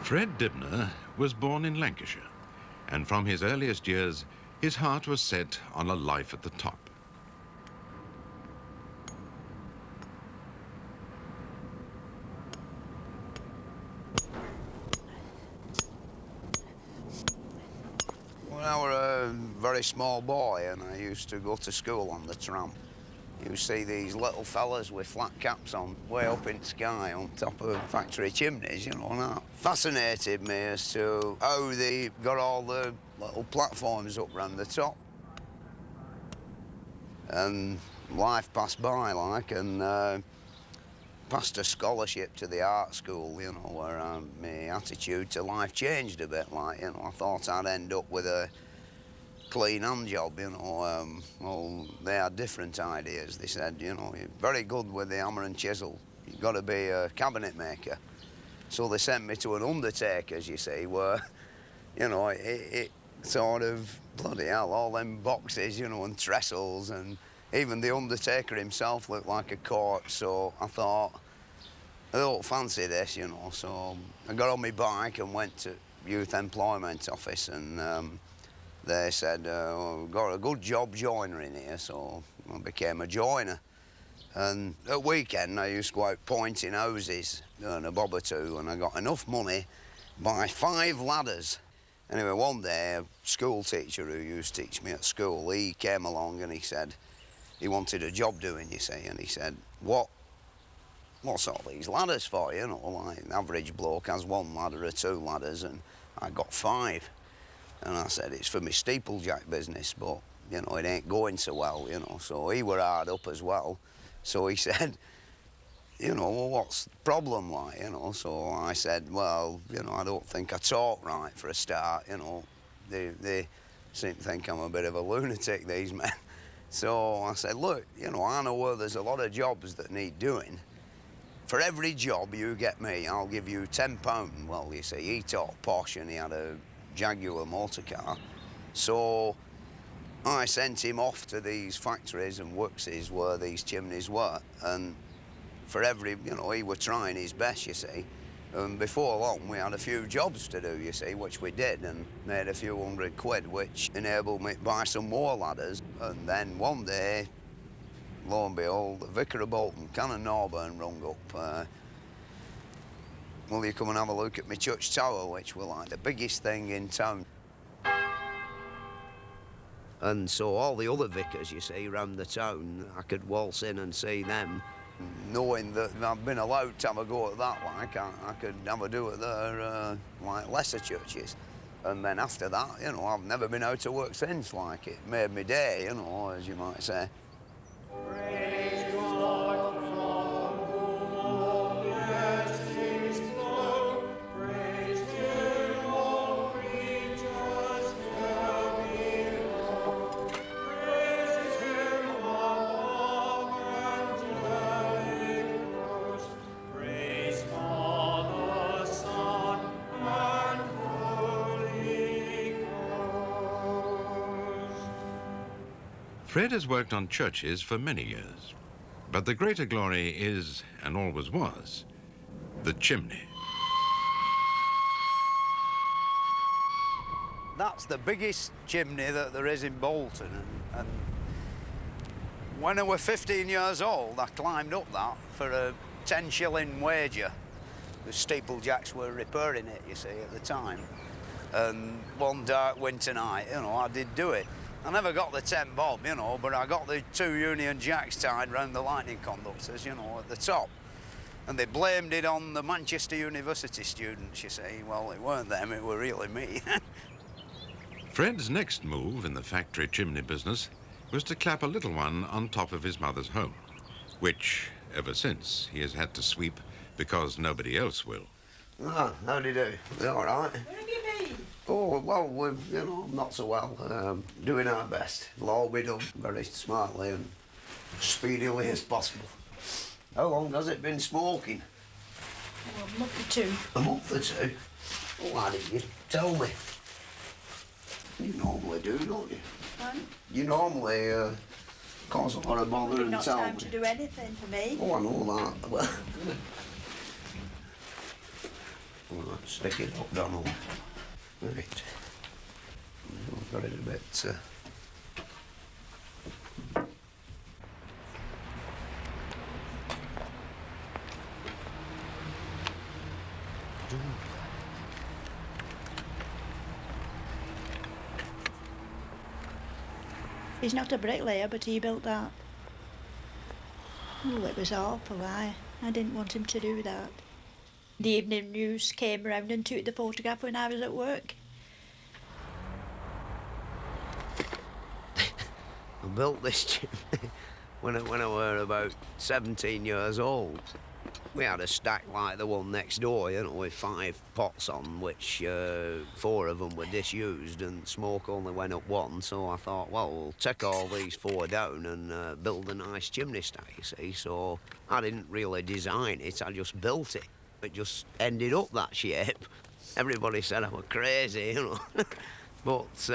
Fred Dibnah was born in Lancashire, and from his earliest years, his heart was set on a life at the top. When I was a very small boy and I used to go to school on the tram, you see these little fellas with flat caps on way up in the sky on top of factory chimneys, you know, and that fascinated me as to how they got all the little platforms up round the top. And life passed by, like, and passed a scholarship to the art school, you know, where my attitude to life changed a bit, like, you know, I thought I'd end up with a clean hand job, you know. Well, they had different ideas. They said, you know, you're very good with the hammer and chisel. You've got to be a cabinet maker. So they sent me to an undertaker's, you see, where, you know, it sort of, bloody hell, all them boxes, you know, and trestles, and even the undertaker himself looked like a corpse. So I thought, I don't fancy this, you know. So I got on my bike and went to Youth Employment Office, and they said, we've got a good job joiner in here, so I became a joiner. And at weekend, I used to go out pointing houses, earn a bob or two, and I got enough money to buy 5 ladders. Anyway, one day, a school teacher who used to teach me at school, he came along and he said, he wanted a job doing, you see, and he said, what's all these ladders for, you know? Like, an average bloke has 1 ladder or 2 ladders, and I got 5. And I said, it's for my steeplejack business, but, you know, it ain't going so well, you know. So he were hard up as well. So he said, you know, well, what's the problem, like, you know? So I said, well, you know, I don't think I talk right for a start, you know. They seem to think I'm a bit of a lunatic, these men. So I said, look, you know, I know where there's a lot of jobs that need doing. For every job you get me, I'll give you £10. Well, you see, he talked posh and he had a Jaguar motor car. So I sent him off to these factories and workses where these chimneys were, and for every, you know, he was trying his best, you see. And before long, we had a few jobs to do, you see, which we did, and made a few £100, which enabled me to buy some more ladders. And then one day, lo and behold, the Vicar of Bolton, Canon Norburn, rung up. Will you come and have a look at my church tower, which was like the biggest thing in town. And so all the other vicars, you see, around the town, I could waltz in and see them. Knowing that I've been allowed to have a go at that, like, I could have a do at their, like, lesser churches. And then after that, you know, I've never been out of work since, like, it made me day, you know, as you might say. Fred has worked on churches for many years, but the greater glory is, and always was, the chimney. That's the biggest chimney that there is in Bolton, and when I was 15 years old, I climbed up that for a 10-shilling wager. The steeplejacks were repairing it, you see, at the time. And one dark winter night, you know, I did do it. I never got the 10 bob, you know, but I got the 2 Union Jacks tied round the lightning conductors, you know, at the top. And they blamed it on the Manchester University students, you see. Well, it weren't them, it were really me. Fred's next move in the factory chimney business was to clap a little one on top of his mother's home, which, ever since, he has had to sweep because nobody else will. Ah, how do you do? You all right? Where have you been? Oh, well, we've, you know, not so well. Doing our best. It'll all be done very smartly and speedily as possible. How long has it been smoking? Oh, a month or 2. A month or 2? Oh, why didn't you tell me? You normally do, don't you? You normally cause a lot of bother and tell me. Not time to do anything for me. Oh, I know that. Well, Right, stick it up, Donald. Right. I've got it a bit... He's not a bricklayer, but he built that. Oh, it was awful, I didn't want him to do that. The evening news came round and took the photograph when I was at work. I built this chimney when I were about 17 years old. We had a stack like the one next door, you know, with 5 pots on, which 4 of them were disused and smoke only went up one. So I thought, well, we'll take all these 4 down and build a nice chimney stack, you see. So I didn't really design it, I just built it. It just ended up that shape. Everybody said I was crazy, you know. But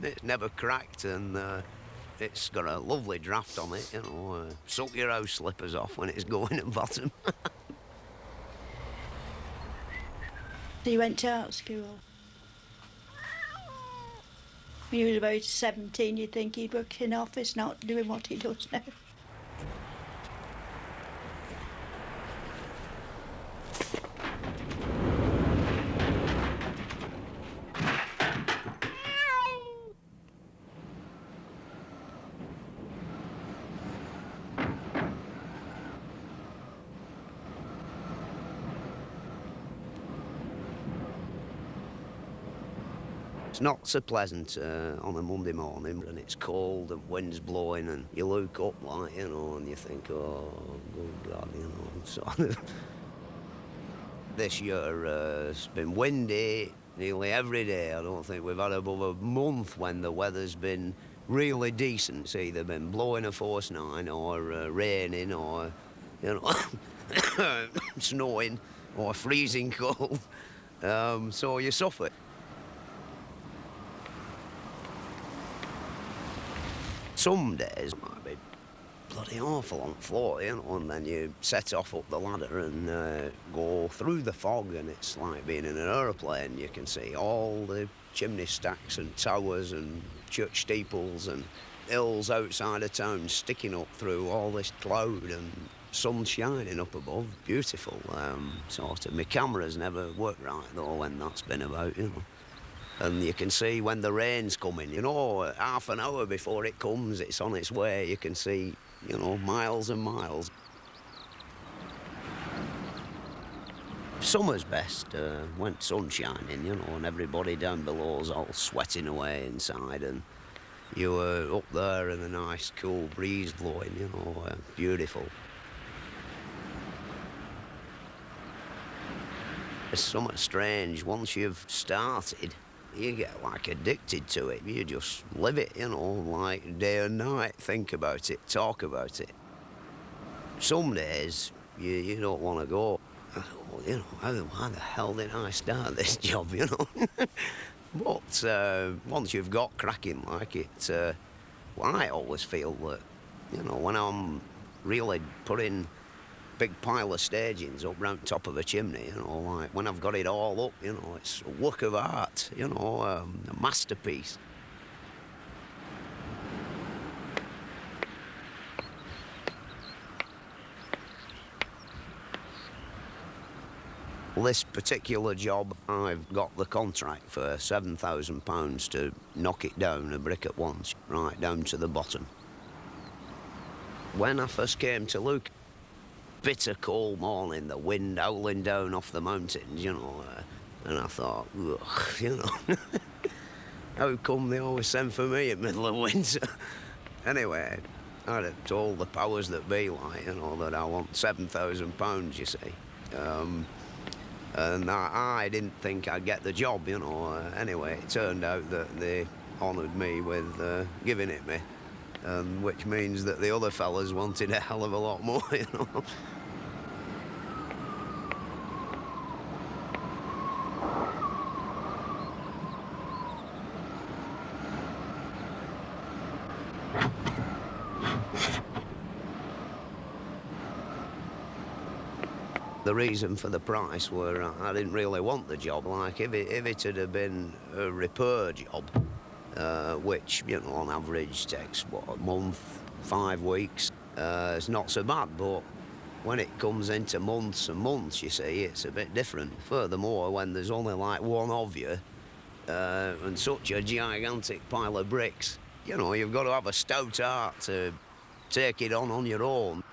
it never cracked, and it's got a lovely draft on it, you know. Suck your house slippers off when it's going at bottom. So he went to art school. When he was about 17, you'd think he'd work in an office, not doing what he does now. It's not so pleasant on a Monday morning, and it's cold and wind's blowing, and you look up, like, you know, and you think, oh, good God, you know. So this year it's been windy nearly every day. I don't think we've had above a month when the weather's been really decent. It's either been blowing a force 9 or raining or, you know, snowing or freezing cold. So you suffer. Some days might be bloody awful on the floor, you know, and then you set off up the ladder and go through the fog, and it's like being in an aeroplane. You can see all the chimney stacks and towers and church steeples and hills outside of town sticking up through all this cloud and sun shining up above. Beautiful, sort of. My camera's never worked right, though, when that's been about, you know. And you can see when the rain's coming, you know, half an hour before it comes, it's on its way. You can see, you know, miles and miles. Summer's best, when sun's shining, you know, and everybody down below's all sweating away inside, and you were up there and a nice cool breeze blowing, you know, beautiful. It's something strange. Once you've started, you get like addicted to it. You just live it, you know, like day and night. Think about it, talk about it. Some days you don't want to go. You know, how the hell did I start this job, you know? But once you've got cracking like it, well, I always feel that, you know, when I'm really putting big pile of stagings up round top of a chimney, you know, like when I've got it all up, you know, it's a work of art, you know, a masterpiece. This particular job, I've got the contract for £7,000 to knock it down a brick at once, right down to the bottom. When I first came to look, bitter cold morning, the wind howling down off the mountains, you know, and I thought, ugh, you know, how come they always send for me in the middle of winter? Anyway, I'd have told the powers that be, like, you know, that I want £7,000, you see. And I didn't think I'd get the job, you know. Anyway, it turned out that they honoured me with giving it me, which means that the other fellas wanted a hell of a lot more, you know. The reason for the price were I didn't really want the job. Like, if it had have been a repair job, which, you know, on average takes, what, a month, 5 weeks, it's not so bad, but when it comes into months and months, you see, it's a bit different. Furthermore, when there's only like one of you, and such a gigantic pile of bricks, you know, you've got to have a stout heart to take it on your own.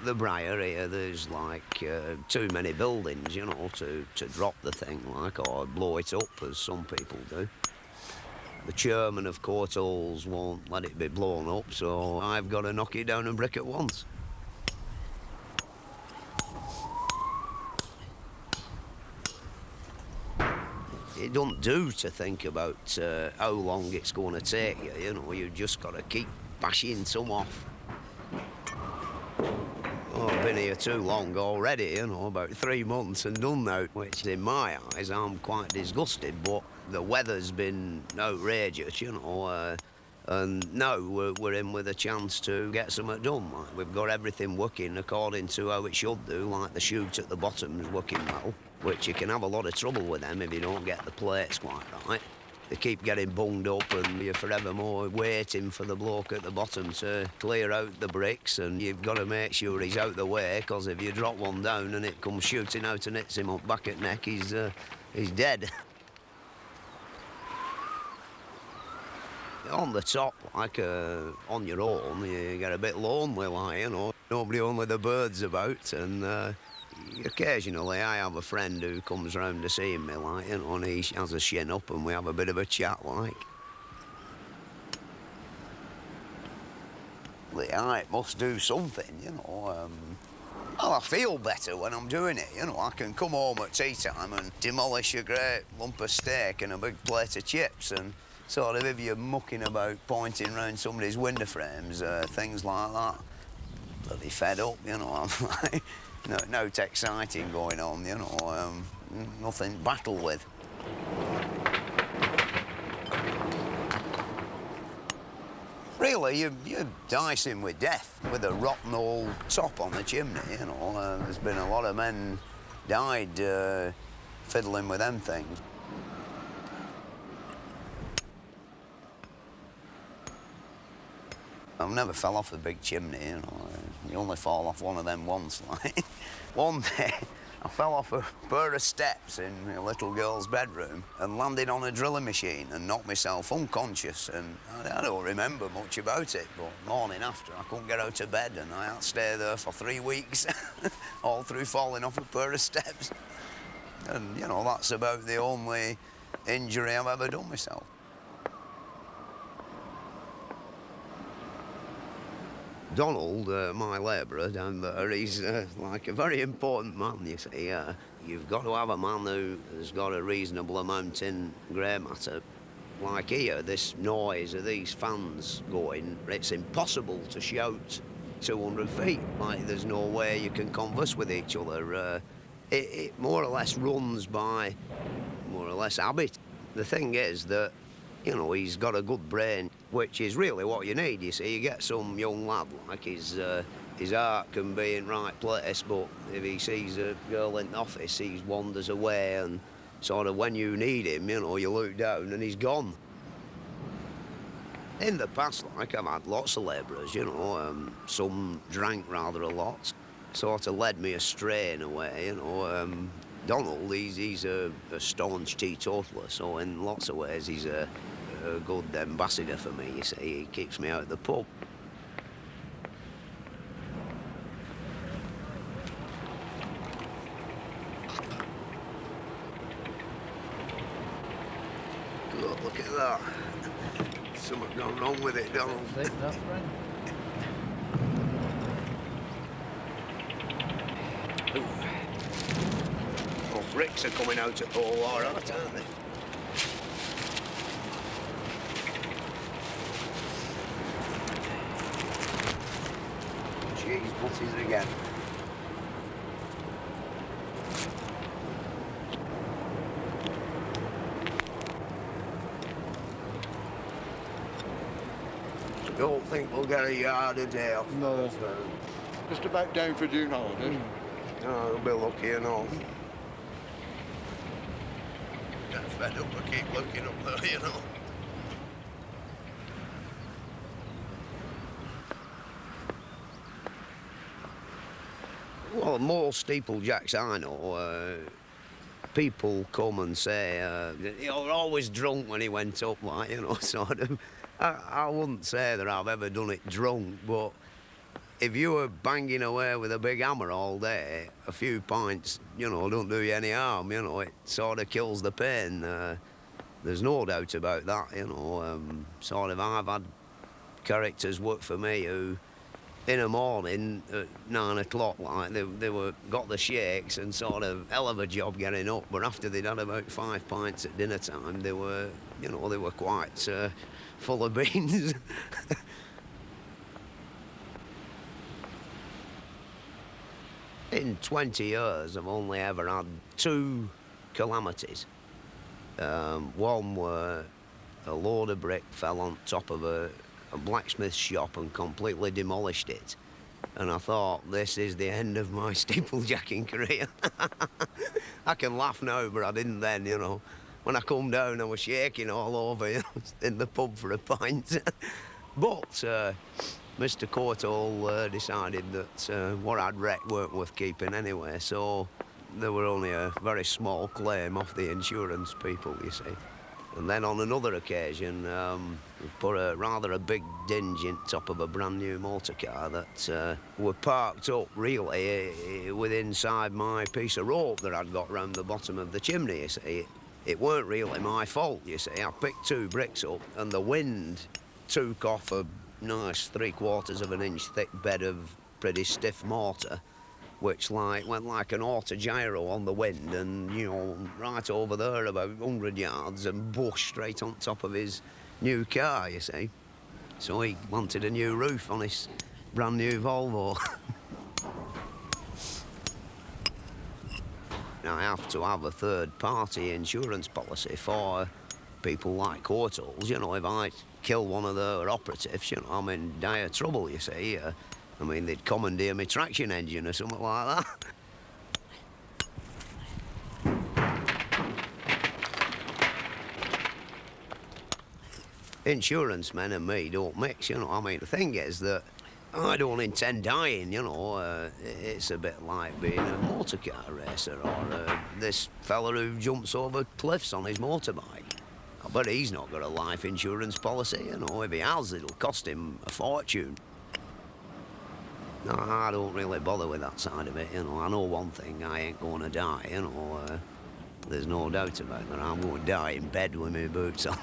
The Briar here, there's like too many buildings, you know, to drop the thing, like, or blow it up, as some people do. The chairman of Court Halls won't let it be blown up, so I've got to knock it down a brick at once. It don't do to think about how long it's going to take you, you know, you've just got to keep bashing some off. Oh, I've been here too long already, you know, about 3 months and done now, which in my eyes I'm quite disgusted, but the weather's been outrageous, you know, and now we're in with a chance to get something done. Like, we've got everything working according to how it should do, like the chute at the bottom is working well, which you can have a lot of trouble with them if you don't get the plates quite right. They keep getting bunged up and you're forevermore waiting for the bloke at the bottom to clear out the bricks, and you've got to make sure he's out the way, because if you drop one down and it comes shooting out and hits him up back at neck, he's dead. On the top, like on your own, you get a bit lonely, like, you know, nobody, only the birds about, and occasionally I have a friend who comes round to see me, like, you know, and he has a shin up and we have a bit of a chat, like. I must do something, you know. Well, I feel better when I'm doing it, you know. I can come home at tea time and demolish a great lump of steak and a big plate of chips, and sort of, if you're mucking about pointing round somebody's window frames, things like that, bloody fed up, you know. I'm like, no exciting going on, you know, nothing to battle with. Really, you're dicing with death with a rotten old top on the chimney, you know. There's been a lot of men died fiddling with them things. I've never fell off a big chimney, you know. You only fall off one of them once, like. One day, I fell off a pair of steps in a little girl's bedroom and landed on a drilling machine and knocked myself unconscious, and I don't remember much about it, but morning after, I couldn't get out of bed and I had to stay there for 3 weeks, all through falling off a pair of steps. And, you know, that's about the only injury I've ever done myself. Donald, my labourer down there, he's like a very important man, you see. You've got to have a man who has got a reasonable amount in grey matter. Like here, this noise of these fans going, it's impossible to shout 200 feet. Like, there's no way you can converse with each other. It more or less runs by more or less habit. The thing is that, you know, he's got a good brain, which is really what you need, you see. You get some young lad, like, his heart can be in right place, but if he sees a girl in the office, he wanders away, and sort of when you need him, you know, you look down and he's gone. In the past, like, I've had lots of labourers, you know, some drank rather a lot, sort of led me astray in a way, you know. Donald, he's a staunch teetotaler, so in lots of ways he's a good ambassador for me, you see. He keeps me out of the pub. Good, look at that. Something's gone wrong with it, Donald. That's right. Oh, bricks are coming out at all right, aren't they? Cheese butties again. Don't think we'll get a yard a day off. No. Just about down for June holidays. No, we'll be lucky enough. Get fed up and keep looking up there, you know. Well, most steeplejacks I know, people come and say, you're always drunk when he went up, like, you know, sort of. I wouldn't say that I've ever done it drunk, but if you were banging away with a big hammer all day, a few pints, you know, don't do you any harm, you know, it sort of kills the pain. There's no doubt about that, you know. Sort of, I've had characters work for me who, in the morning at 9 o'clock, like, they got the shakes and sort of hell of a job getting up, but after they'd had about 5 pints at dinner time, they were, you know, they were quite full of beans. In 20 years, I've only ever had 2 calamities. One where a load of brick fell on top of a blacksmith shop and completely demolished it. And I thought, this is the end of my steeplejacking career. I can laugh now, but I didn't then, you know. When I come down, I was shaking all over, you know, in the pub for a pint. But Mr. Courtall decided that what I'd wrecked weren't worth keeping anyway, so there were only a very small claim off the insurance people, you see. And then on another occasion, we put rather a big dinge in top of a brand new motor car that were parked up really with inside my piece of rope that I'd got round the bottom of the chimney, you see. It weren't really my fault, you see. I picked 2 bricks up and the wind took off a nice 3/4 of an inch thick bed of pretty stiff mortar, which went like an auto-gyro on the wind and, you know, right over there about 100 yards and bush straight on top of his new car, you see. So he wanted a new roof on his brand new Volvo. Now, I have to have a third-party insurance policy for people like Courtalls. You know, if I kill one of their operatives, you know, I'm in dire trouble, you see. I mean, they'd commandeer my traction engine or something like that. Insurance men and me don't mix, you know. I mean, the thing is that I don't intend dying, you know. It's a bit like being a motor car racer or this fella who jumps over cliffs on his motorbike. I bet he's not got a life insurance policy, you know. If he has, it'll cost him a fortune. No, I don't really bother with that side of it, you know. I know one thing, I ain't going to die, you know. There's no doubt about that. I'm going to die in bed with my boots on.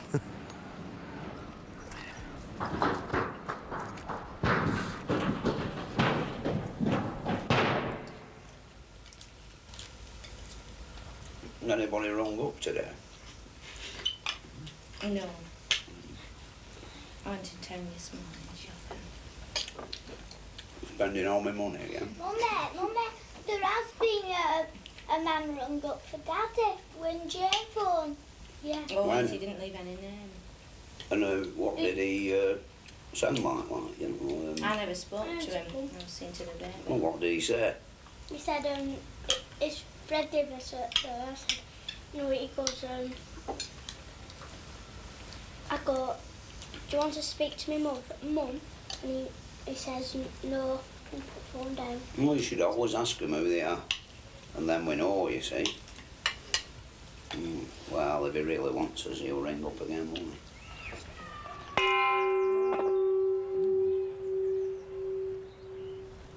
Anybody rung up today? No. I went in town this morning shopping. Spending all my money again? Mummy, there has been a man rung up for Daddy when Jane phoned. Yeah. Oh, When? he didn't leave any name. And what did he sound like, you know? I never spoke to him. I was seen to the baby. Well, what did he say? He said, it's Fred Davis at the house. No, he goes, I go, do you want to speak to me, Mum? And he says, no, and put the phone down. Well, you should always ask him who they are. And then we know, you see. Well, if he really wants us, he'll ring up again, won't he?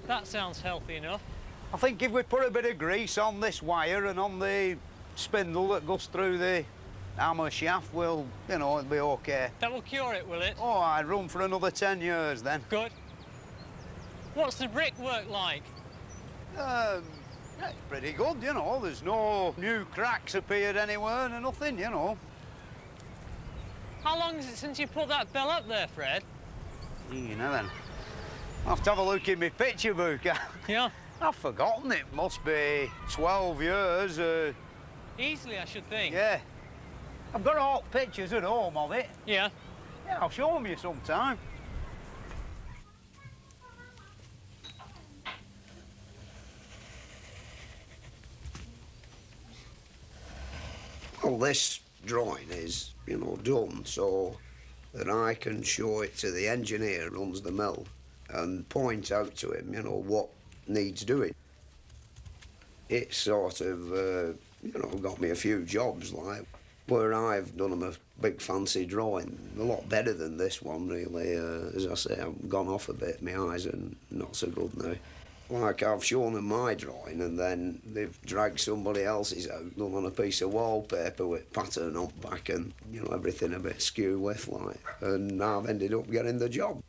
That sounds healthy enough. I think if we put a bit of grease on this wire and on the spindle that goes through the hammer shaft, you know, it'll be okay. That will cure it, will it? Oh, I'd run for another 10 years then. Good. What's the brickwork like? It's pretty good, you know. There's no new cracks appeared anywhere and nothing, you know. How long is it since you put that bell up there, Fred? You know then. I'll have to have a look in my picture book. Yeah? I've forgotten it. Must be 12 years. Easily, I should think. Yeah. I've got all pictures at home of it. Yeah. Yeah, I'll show them you sometime. Well, this drawing is, done so that I can show it to the engineer who runs the mill and point out to him, what needs doing. It's sort of, got me a few jobs, like, where I've done them a big fancy drawing, a lot better than this one, really. As I say, I've gone off a bit, my eyes are not so good now. Like, I've shown them my drawing and then they've dragged somebody else's out, done on a piece of wallpaper with pattern up back and, everything a bit skew with, like, and I've ended up getting the job.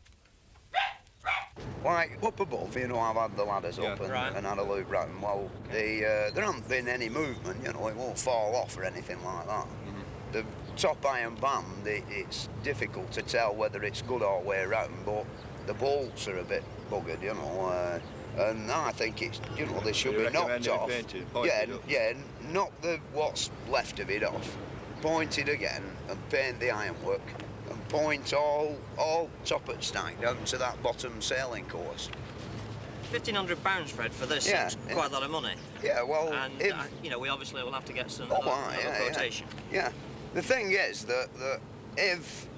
Like, up above, I've had the ladders up and had a look round. Well, there hasn't been any movement, it won't fall off or anything like that. The top iron band, it's difficult to tell whether it's good all the way round, but the bolts are a bit buggered, and I think it's, they should be knocked off. Yeah, knock what's left of it off, point it again, and paint the ironwork, and point all top at stack down to that bottom sailing course. £1,500, Fred, for this is quite a lot of money. Yeah, well, and we obviously will have to get some quotation. Yeah, the thing is that if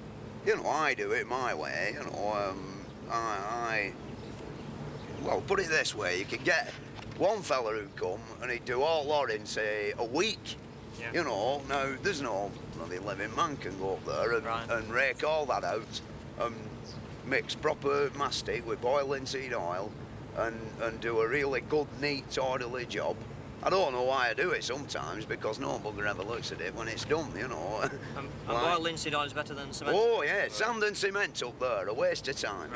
I do it my way, well, put it this way, you could get one fella who'd come and he'd do all that in, say, a week. Yeah. Now, there's no bloody living man can go up there and rake all that out and mix proper mastic with boiling seed oil and do a really good, neat, orderly job. I don't know why I do it sometimes, because no bugger ever looks at it when it's done, And boiled linseed oil is better than cement? Oh, yeah, sand and cement up there, a waste of time,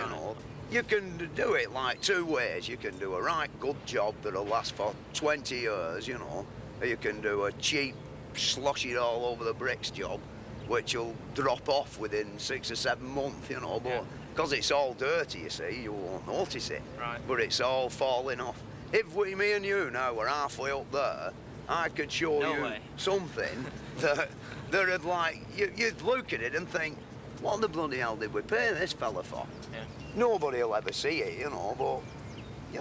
You can do it like two ways. You can do a right good job that'll last for 20 years, or you can do a cheap, slosh it all over the bricks job, which will drop off within 6 or 7 months, but because it's all dirty, you see, you won't notice it. Right. But it's all falling off. If me and you now were halfway up there, I could show you something that'd like, you'd look at it and think, what the bloody hell did we pay this fella for? Yeah. Nobody will ever see it, but,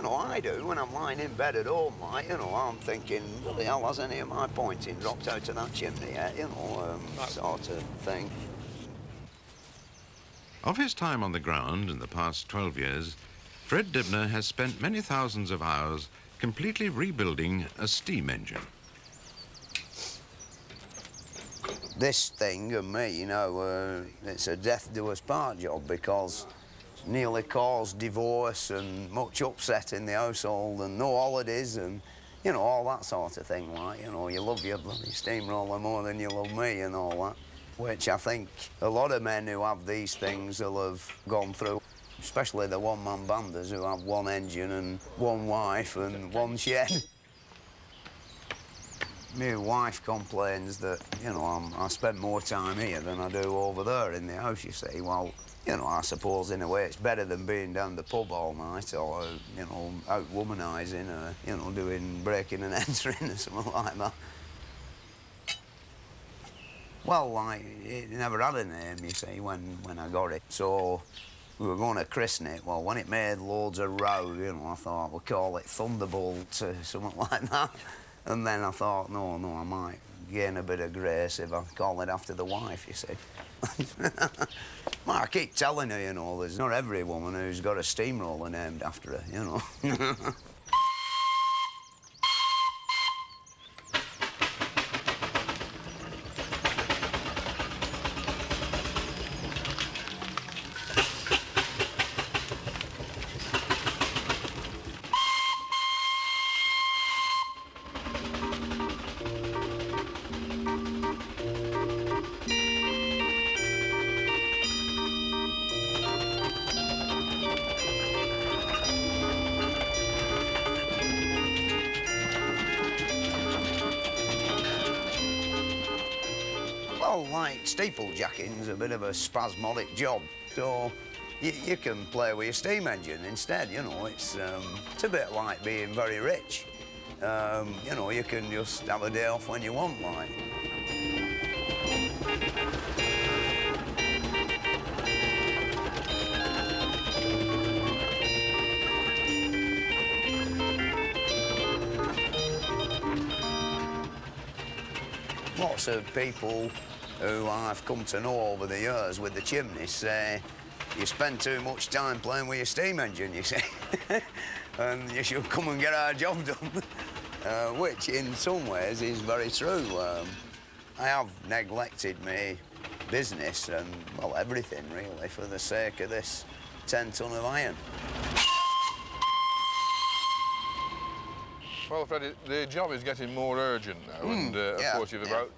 I do. When I'm lying in bed at home, like, I'm thinking, bloody hell, has any of my pointing dropped out of that chimney yet, sort of thing. Of his time on the ground in the past 12 years, Fred Dibnah has spent many thousands of hours completely rebuilding a steam engine. This thing and me, it's a death do us part job, because it's nearly caused divorce and much upset in the household and no holidays and, all that sort of thing, like, you love your bloody steamroller more than you love me and all that, which I think a lot of men who have these things will have gone through, especially the one-man banders who have one engine and one wife and one shed. My wife complains that, I spend more time here than I do over there in the house, you see. Well, I suppose in a way it's better than being down the pub all night or, out womanising or, doing breaking and entering or something like that. Well, like, it never had a name, you see, when I got it. So we were going to christen it. Well, when it made loads of row, I thought we'll call it Thunderbolt or something like that. And then I thought, no, I might gain a bit of grace if I call it after the wife, you see. Well, I keep telling her, there's not every woman who's got a steamroller named after her, Like, steeplejacking's a bit of a spasmodic job, so you can play with your steam engine instead, it's a bit like being very rich. You can just have a day off when you want, like. What lots of people who I've come to know over the years with the chimneys say you spend too much time playing with your steam engine, you see, and you should come and get our job done, which in some ways is very true. I have neglected my business and, well, everything really for the sake of this 10 ton of iron. Well, Freddie, the job is getting more urgent now, and of course you've about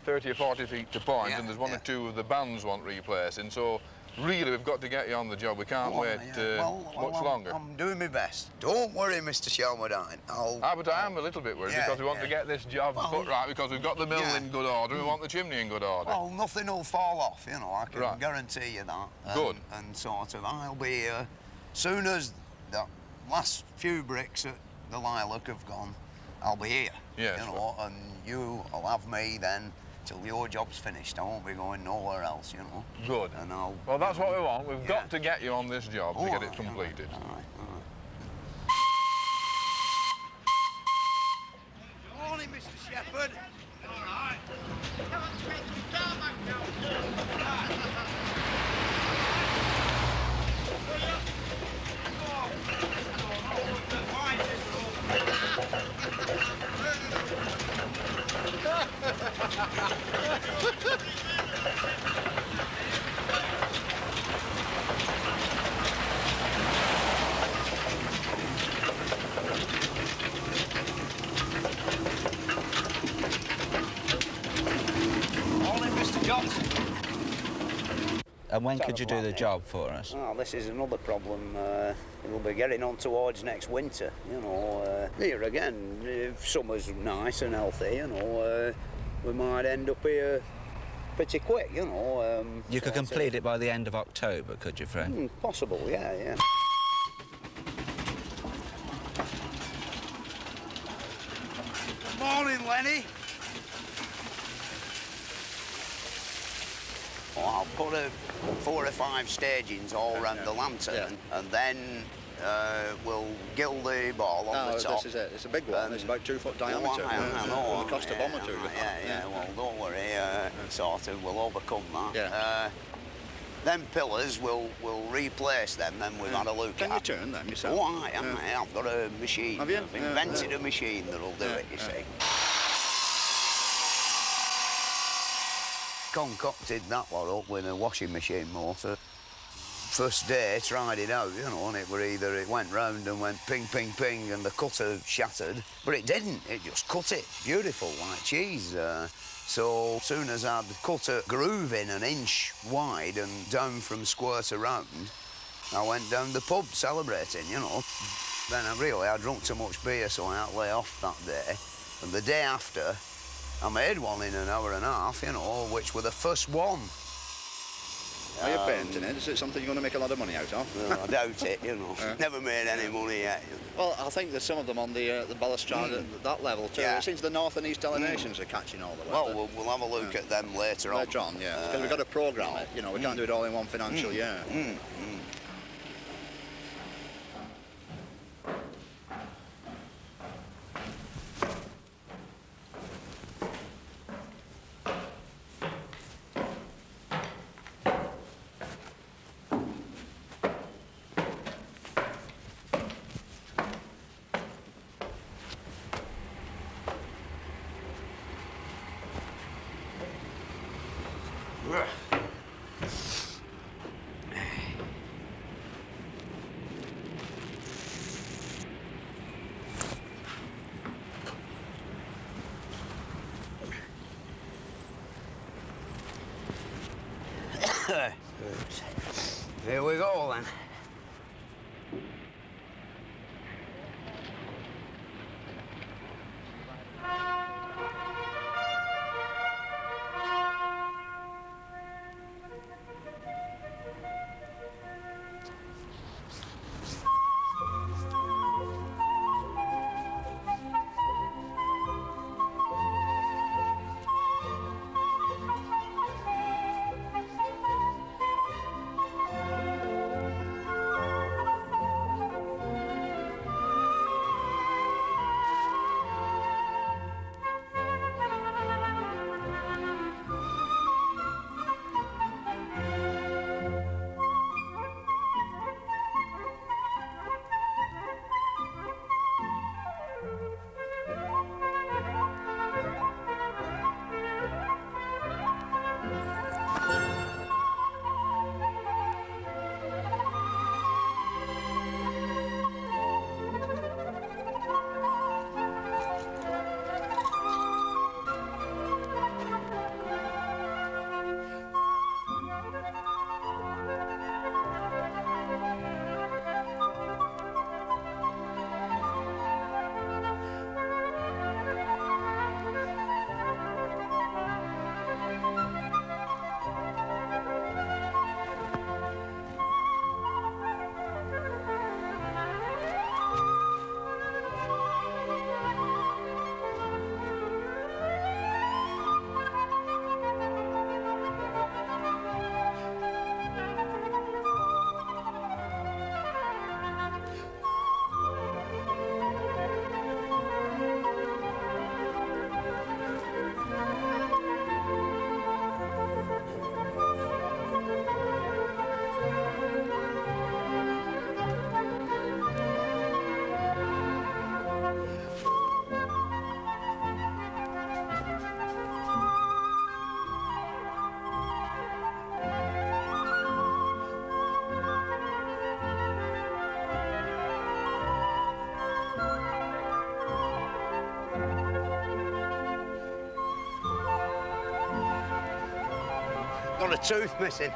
30 or 40 feet to point, and there's one or two of the bands want replacing, so really we've got to get you on the job. We can't wait much longer. I'm doing my best. Don't worry, Mr. Shelmerdine. But I am a little bit worried because we want to get this job put right, because we've got the mill in good order and we want the chimney in good order. Well, nothing will fall off, you know, I can guarantee you that. Good. And sort of, I'll be here soon as the last few bricks at the Lilac have gone, I'll be here. Yes, you know, and you'll have me then till your job's finished. I won't be going nowhere else, you know. Good. And I'll... Well, that's what we want. We've got to get you on this job to get it completed. All right. Morning, Mr. Shepherd. All right. And when could you do the job for us? Oh, this is another problem. It'll be getting on towards next winter, you know. Here again, if summer's nice and healthy, you know, we might end up here pretty quick, you know. You could complete it by the end of October, could you, Fred? Possible, yeah. Good morning, Lenny. Well, I'll put 4 or 5 stagings all round the lantern, and then we'll gill the ball on the top. This is it. It's a big one. It's about 2 foot diameter. I know. It cost a bomb or two. Well, don't worry. Sort of, we'll overcome that. Yeah. Them pillars, we'll replace them. Then we've had a look at. Can you turn them yourself? Oh, I've got a machine. Have you? I've invented a machine that'll do it. You see. Concocted that lot up with a washing machine motor. First day, tried it out, you know, and it went round and went ping, ping, ping, and the cutter shattered. But it didn't, it just cut it. Beautiful, like cheese. So, as soon as I'd cut a groove in 1 inch wide and down from square to round, I went down the pub celebrating, you know. Then I drunk too much beer, so I had to lay off that day. And the day after, I made one in an hour and a half, you know, which were the first one. Are you painting it? Is it something you're going to make a lot of money out of? No, I doubt it, you know. Never made any money yet. Well, I think there's some of them on the balustrade at that level too. Yeah. It seems the north and east elevations are catching all the way. Well, we'll have a look at them later on. Later on, yeah. Because we've got to programme it. You know, we can't do it all in one financial year. Here we go then. a tooth missing.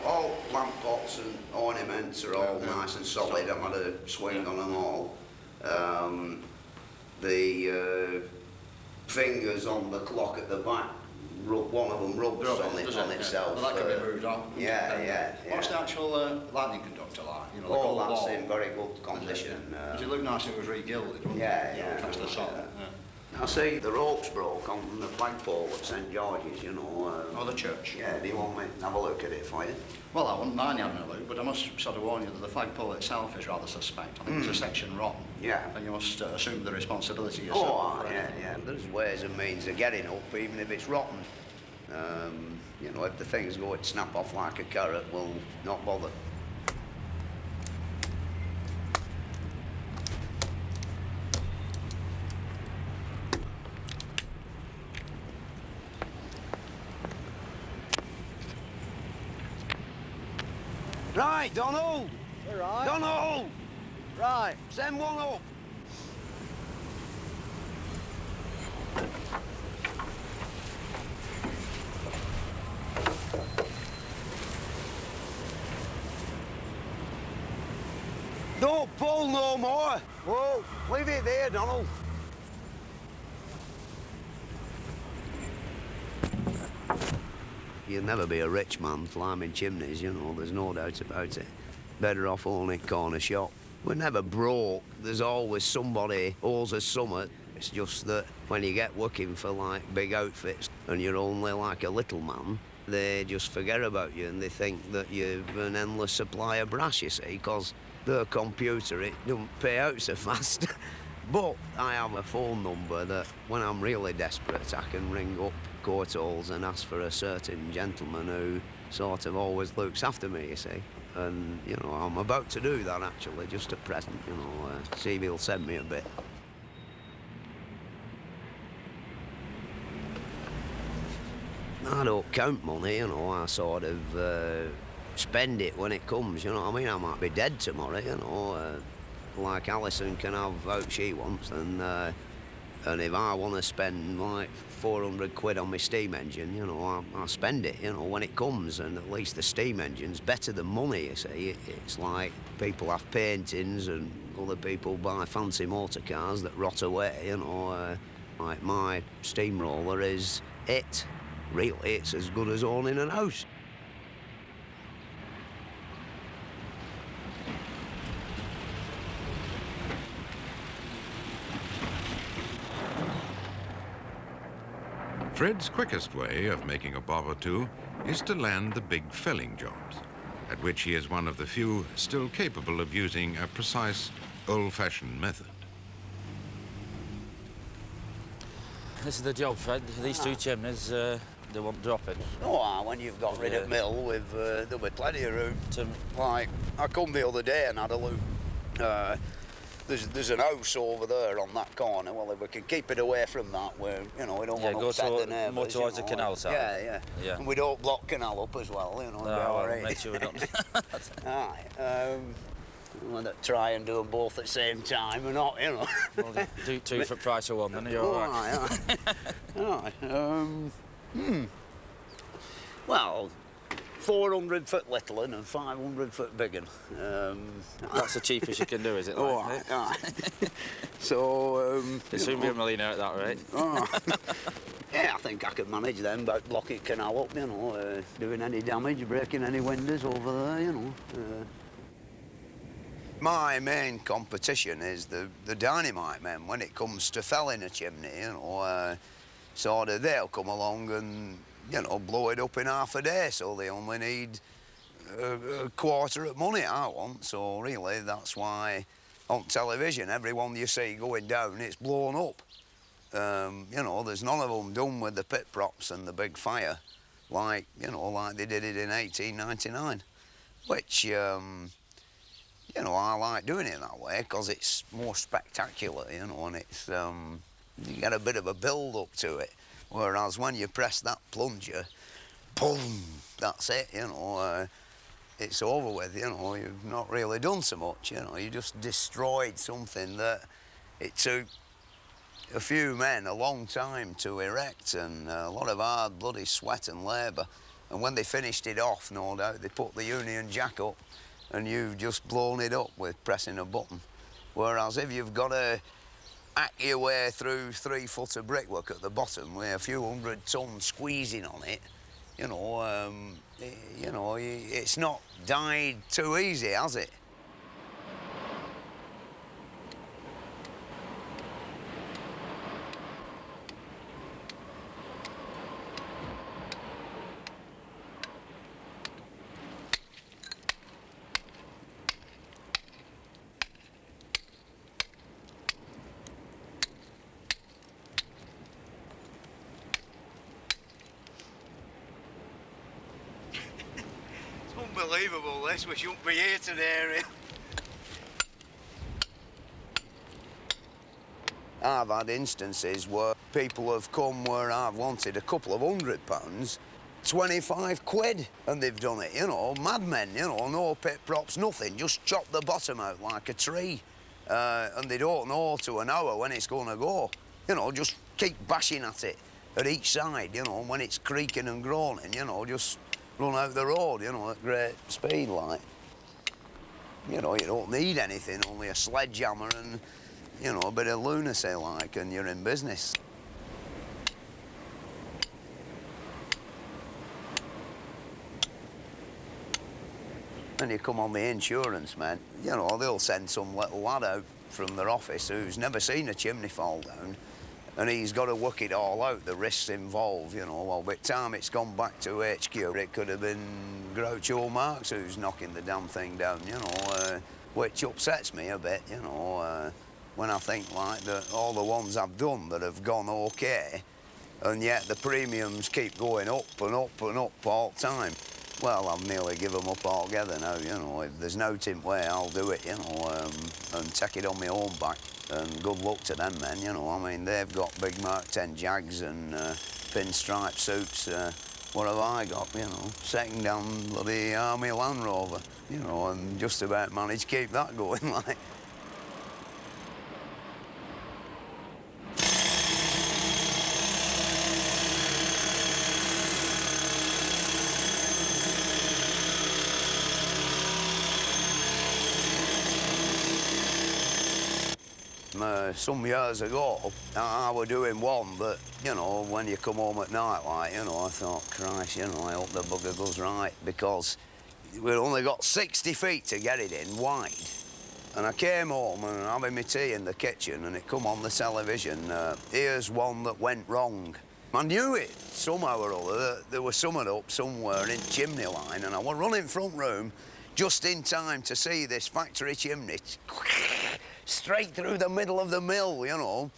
All plant pots and ornaments are all nice and solid. I've had a swing on them all. The fingers on the clock at the back, one of them rubs on itself. Well, that can be moved on. Yeah. What's the actual lightning conductor like? You know, the Oh, gold that's ball. in very good condition. Does it look nice if it was re-gilded? Wouldn't Yeah, it? yeah. Catch the sun. I see the ropes broke on the flagpole at St George's, you know. Oh, the church? Yeah, do you want me to have a look at it for you? Well, I wouldn't mind having a look, but I must sort of warn you that the flagpole itself is rather suspect. I think there's a section rotten. Yeah. And you must assume the responsibility yourself. Oh, yeah. There's ways and means of getting up, even if it's rotten. You know, if the things go to snap off like a carrot, we'll not bother. Right, Donald! All right. Donald! Right. Send one up. Don't pull no more. Whoa, leave it there, Donald. You'll never be a rich man climbing chimneys, you know, there's no doubt about it. Better off owning a corner shop. We're never broke. There's always somebody owes us something. It's just that when you get working for, like, big outfits and you're only like a little man, they just forget about you and they think that you've an endless supply of brass, you see, because their computer, it don't pay out so fast. But I have a phone number that when I'm really desperate, I can ring up Courthalls and ask for a certain gentleman who sort of always looks after me, you see. And, you know, I'm about to do that, actually, just at present, you know, see if he'll send me a bit. I don't count money, you know, I sort of spend it when it comes, you know what I mean? I might be dead tomorrow, you know, like Alison can have out she wants, and if I want to spend like 400 quid on my steam engine, you know, I spend it, you know, when it comes, and at least the steam engine's better than money, you see. It's like people have paintings and other people buy fancy motor cars that rot away, you know, like my steamroller is it. Really, it's as good as owning a house. Fred's quickest way of making a bob or two is to land the big felling jobs, at which he is one of the few still capable of using a precise, old-fashioned method. This is the job, Fred. These two chimneys, they won't drop it. Oh, when you've got rid of mill, there'll be plenty of room. Like, I come the other day and had a look. There's an house over there on that corner. Well, if we can keep it away from that, where, you know, we don't want to upset the neighbours. More towards the canal side. Yeah. And we don't block canal up as well, you know. No, well, make sure we don't. Aye. Want to try and do them both at the same time or not, you know. Well, do two for price of one, then you're all right. Aye. Well, 400 foot little un and 500 foot big un. That's the cheapest you can do, is it? Oh, aye. So, you'll soon be a millionaire at that rate. Yeah, I think I could manage them about blocking canal up, you know, doing any damage, breaking any windows over there, you know. My main competition is the dynamite men when it comes to felling a chimney, you know. Sort of they'll come along and, you know, blow it up in half a day, so they only need a quarter of money I want. So really, that's why on television, everyone you see going down, it's blown up. You know, there's none of them done with the pit props and the big fire, like, you know, like they did it in 1899, which, you know, I like doing it that way because it's more spectacular, you know, and it's, you get a bit of a build-up to it. Whereas when you press that plunger, boom, that's it, you know. it's over with, you know. You've not really done so much, you know. You just destroyed something that it took a few men a long time to erect, and a lot of hard bloody sweat and labour. And when they finished it off, no doubt, they put the Union Jack up, and you've just blown it up with pressing a button. Whereas if you've got to hack your way through 3 foot of brickwork at the bottom with a few 100 tons squeezing on it, you know, it's not died too easy, has it? Unbelievable, this. We shouldn't be here today. I've had instances where people have come where I've wanted a couple of £100, 25 quid, and they've done it, you know, madmen, you know, no pit props, nothing, just chop the bottom out like a tree, and they don't know to an hour when it's going to go. You know, just keep bashing at it at each side, you know, when it's creaking and groaning, you know, just run out the road, you know, at great speed, like. You know, you don't need anything, only a sledgehammer and, you know, a bit of lunacy, like, and you're in business. And you come on the insurance, man, you know, they'll send some little lad out from their office who's never seen a chimney fall down, and he's got to work it all out, the risks involved, you know. Well, by the time it's gone back to HQ, it could have been Groucho Marx who's knocking the damn thing down, you know, which upsets me a bit, you know, when I think, like, that all the ones I've done that have gone OK, and yet the premiums keep going up and up and up all the time. Well, I'll nearly give them up altogether now, you know. If there's no tint way, I'll do it, you know, and take it on my own back. And good luck to them men, you know. I mean, they've got big Mark 10 Jags and pinstripe suits. What have I got, you know? Second-hand bloody Army Land Rover, you know, and just about managed to keep that going, like. Some years ago, I was doing one that, you know, when you come home at night, like, you know, I thought, Christ, you know, I hope the bugger goes right, because we've only got 60 feet to get it in, wide. And I came home and having my tea in the kitchen, and it come on the television, here's one that went wrong. I knew it, somehow or other, there was something up somewhere in chimney line, and I was running front room just in time to see this factory chimney straight through the middle of the mill, you know.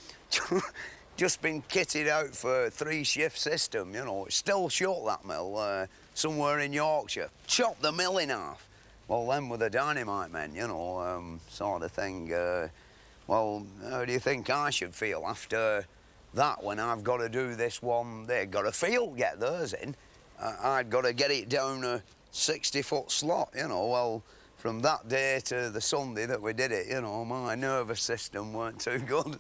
Just been kitted out for 3-shift system, you know. It's still shut, that mill, somewhere in Yorkshire. Chopped the mill in half. Well, them were the dynamite men, you know, sort of thing. Well, how do you think I should feel after that when I've got to do this one? They've got to get theirs in. I'd got to get it down a 60-foot slot, you know. Well, from that day to the Sunday that we did it, you know, my nervous system weren't too good.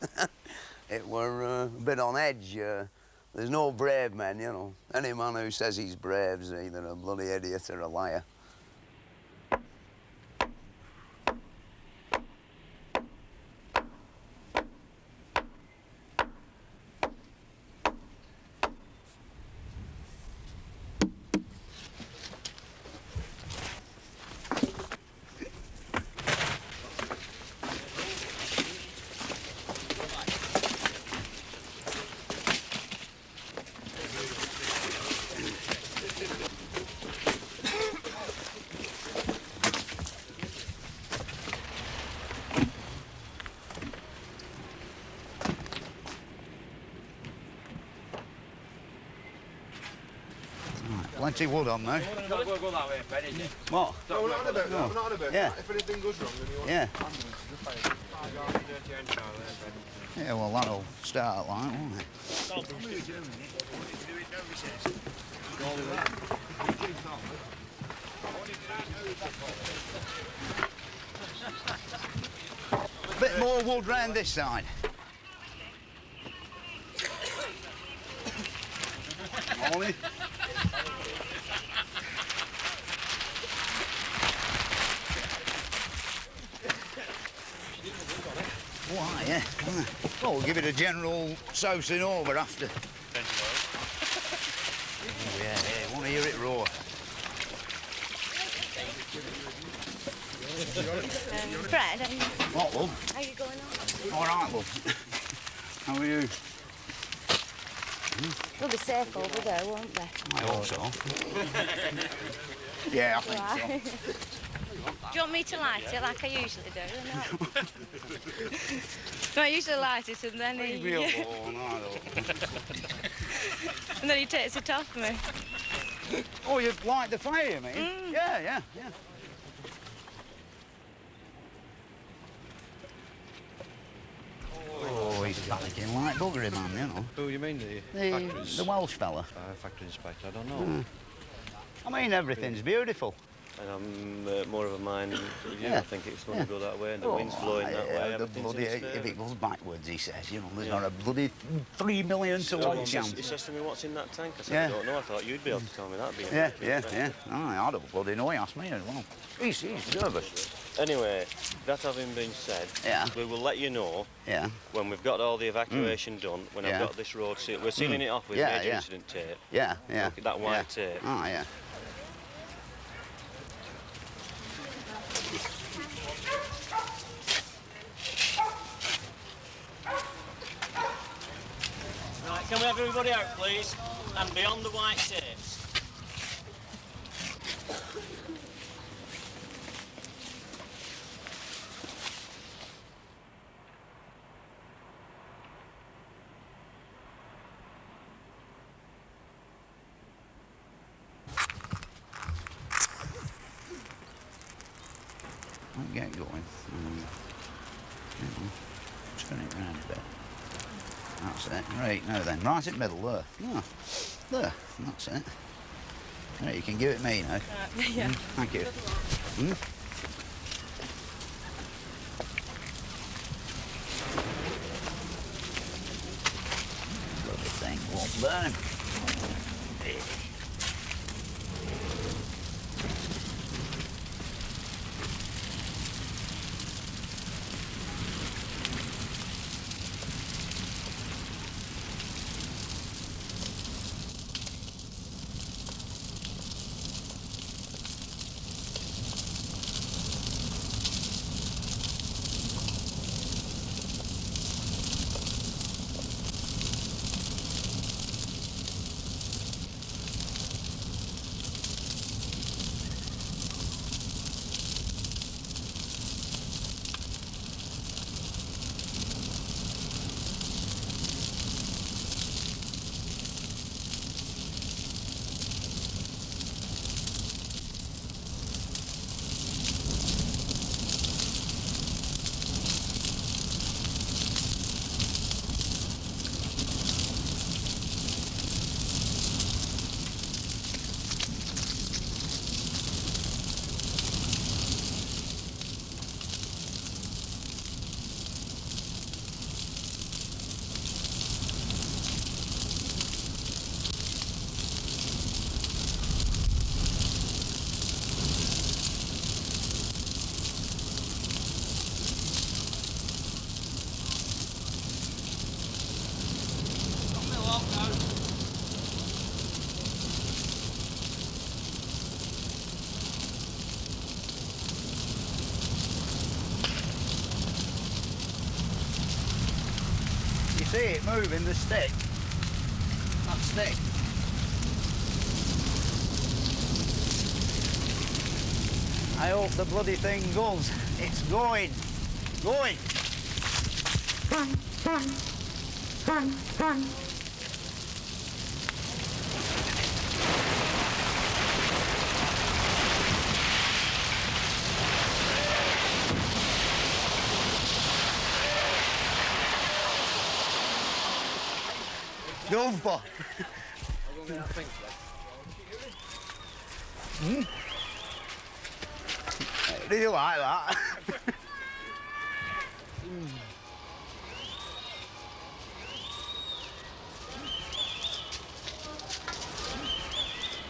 It were a bit on edge. There's no brave men, you know. Any man who says he's brave's either a bloody idiot or a liar. Plenty wood on there. We'll go that way, Ben, isn't it? What? No, we're not on a bit. No. We're not on a bit. Yeah. If anything goes wrong, then you want Yeah, well, that'll start like, won't it? A bit more wood round this side. Ollie. Why, yeah. Well, we'll give it a general sousing over after. Oh, yeah, yeah, want to hear it roar. Fred, What, love? how are you going on? All right, love. How are you? They'll be safe over there, won't they? I hope so. Yeah, I think Right. Do you want me to light it like I usually do? No, I usually light it and then Leave me alone, I don't. and then he takes it off me. Oh, you light the fire, you mean? Yeah, yeah, yeah. Oh, he's panicking like buggery, man, you know. Who you mean, the factories? The Welsh fella. Factory inspector, I don't know. I mean, everything's beautiful. And I'm more of a mind with you. Yeah. I think it's going to go that way, and the wind's blowing that way. The Everything's bloody, in its if favour. it goes backwards, he says, you know, there's not a bloody 3 million to 1 chance. He says to me, what's in that tank? I said, Yeah. I don't know. I thought you'd be able to tell me that. Being Yeah, yeah, yeah. I don't bloody know, he asked me as well. He's nervous. Anyway, that having been said, Yeah. we will let you know Yeah. when we've got all the evacuation done, when I've Yeah. got this road sealed. We're sealing it off with Yeah, major yeah. incident tape. Yeah, yeah. Look at that white tape. Oh, yeah. Right, can we have everybody out, please? And beyond the white tape. I'll get going. Turn it round a bit. That's it. Right, now then. Right in the middle, there. Oh, there. That's it. Right, you can give it me now. Yeah. Thank you. Lovely thing won't burn. You see it moving, the stick. That stick. I hope the bloody thing goes. It's going. Going. Go for. Did you like that?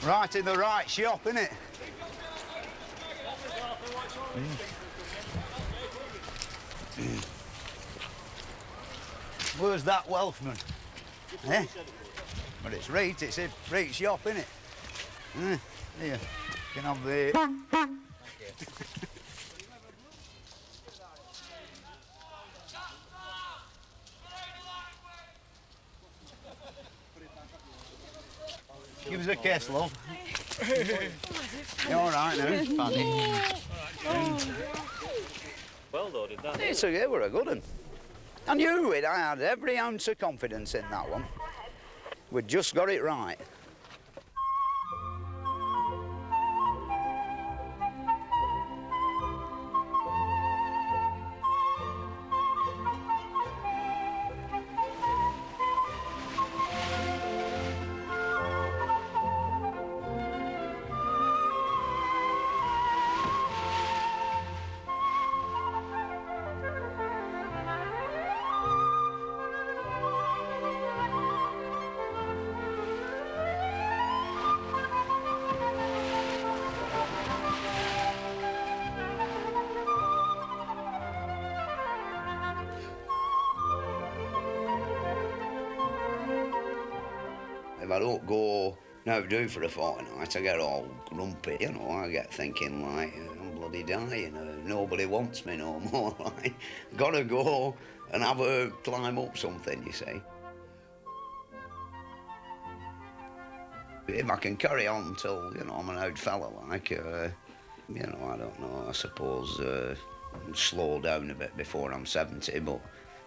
Right in the right shop, innit? Where's that Welshman? Eh? But it's right shop, innit? Here, you can have the... Give us a kiss, love. You all right now? Fanny. Well, though, did that? It were a good one. I knew it. I had every ounce of confidence in that one. We'd just got it right. If I don't go now do for a fortnight, I get all grumpy, you know. I get thinking like, I'm bloody dying, nobody wants me no more. Like, gotta go and have a climb up something, you see. If I can carry on till, you know, I'm an old fella, like, you know, I don't know, I suppose slow down a bit before I'm 70, but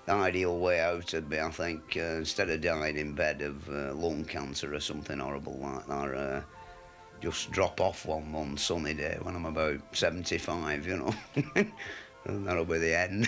the ideal way out would be, I think, instead of dying in bed of lung cancer or something horrible like that, just drop off one sunny day when I'm about 75, you know. And that'll be the end.